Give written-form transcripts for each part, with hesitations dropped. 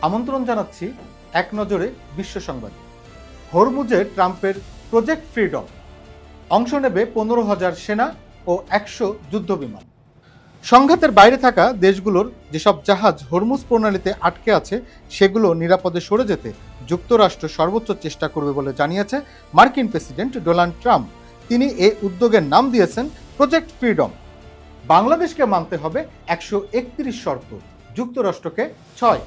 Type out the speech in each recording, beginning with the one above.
আমন্ত্রণ জানাচ্ছি এক নজরে বিশ্ব সংবাদ। হরমুজে ট্রাম্পের প্রজেক্ট ফ্রিডম, অংশ নেবে 15,000 সেনা ও 100 যুদ্ধবিমান। সংঘাতের বাইরে থাকা দেশগুলোর যেসব জাহাজ হরমুজ প্রণালীতে আটকে আছে সেগুলো নিরাপদে সরে যেতে যুক্তরাষ্ট্র সর্বোচ্চ চেষ্টা করবে বলে জানিয়েছে মার্কিন প্রেসিডেন্ট ডোনাল্ড ট্রাম্প। তিনি এই উদ্যোগের নাম দিয়েছেন প্রজেক্ট ফ্রিডম। বাংলাদেশকে মানতে হবে 131 শর্ত, যুক্তরাষ্ট্রকে 6।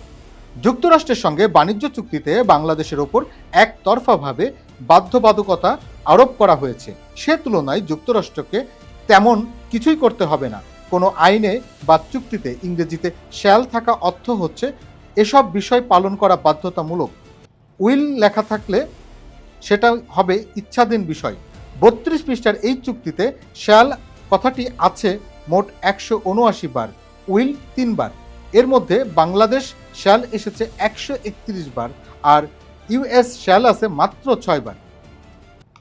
যুক্তরাষ্ট্রের সঙ্গে বাণিজ্য চুক্তিতে বাংলাদেশের ওপর একতরফাভাবে বাধ্যবাধকতা আরোপ করা হয়েছে। সে তুলনায় যুক্তরাষ্ট্রকে তেমন কিছুই করতে হবে না। কোনো আইনে বা চুক্তিতে ইংরেজিতে শ্যাল থাকা অর্থ হচ্ছে এসব বিষয় পালন করা বাধ্যতামূলক। উইল লেখা থাকলে সেটা হবে ইচ্ছাধীন বিষয়। 32 পৃষ্ঠার এই চুক্তিতে শ্যাল কথাটি আছে মোট 179 বার, উইল 3 বার। এর মধ্যে বাংলাদেশ শ্যাল এসেছে 131 বার আর ইউএস শ্যাল আছে মাত্র 6 বার।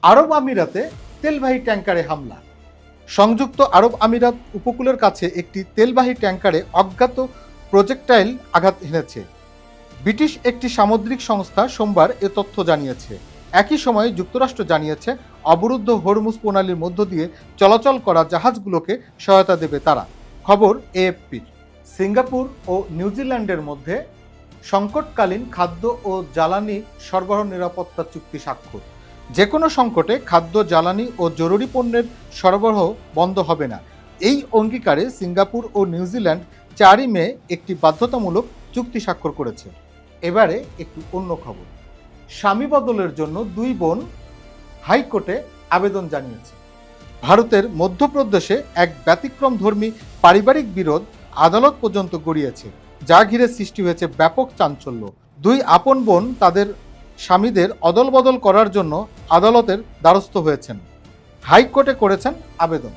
আরব আমিরাতে তেলবাহী ট্যাঙ্কারে হামলা। সংযুক্ত আরব আমিরাত উপকূলের কাছে একটি তেলবাহী ট্যাঙ্কারে অজ্ঞাত প্রজেক্টাইল আঘাত হেনেছে। ব্রিটিশ একটি সামুদ্রিক সংস্থা সোমবার এ তথ্য জানিয়েছে। একই সময়ে যুক্তরাষ্ট্র জানিয়েছে অবরুদ্ধ হরমুজ প্রণালীর মধ্য দিয়ে চলাচল করা জাহাজগুলোকে সহায়তা দেবে তারা। খবর এএফপির। সিঙ্গাপুর ও নিউজিল্যান্ডের মধ্যে সংকটকালীন খাদ্য ও জ্বালানি সরবরাহ নিরাপত্তা চুক্তি স্বাক্ষর। যে কোনো সংকটে খাদ্য, জ্বালানি ও জরুরি পণ্যের সরবরাহ বন্ধ হবে না। এই অঙ্গীকারে সিঙ্গাপুর ও নিউজিল্যান্ড 4 মে একটি বাধ্যতামূলক চুক্তি স্বাক্ষর করেছে। এবারে একটু অন্য খবর। স্বামী বদলের জন্য 2 বোন হাইকোর্টে আবেদন জানিয়েছে। ভারতের মধ্যপ্রদেশে এক ব্যতিক্রমধর্মী পারিবারিক বিরোধ আদালত পর্যন্ত গড়িয়েছে, যা ঘিরে সৃষ্টি হয়েছে ব্যাপক চাঞ্চল্য। 2 আপন বোন তাদের স্বামীদের অদলবদল করার জন্য আদালতের দ্বারস্থ হয়েছেন, হাইকোর্টে করেছেন আবেদন।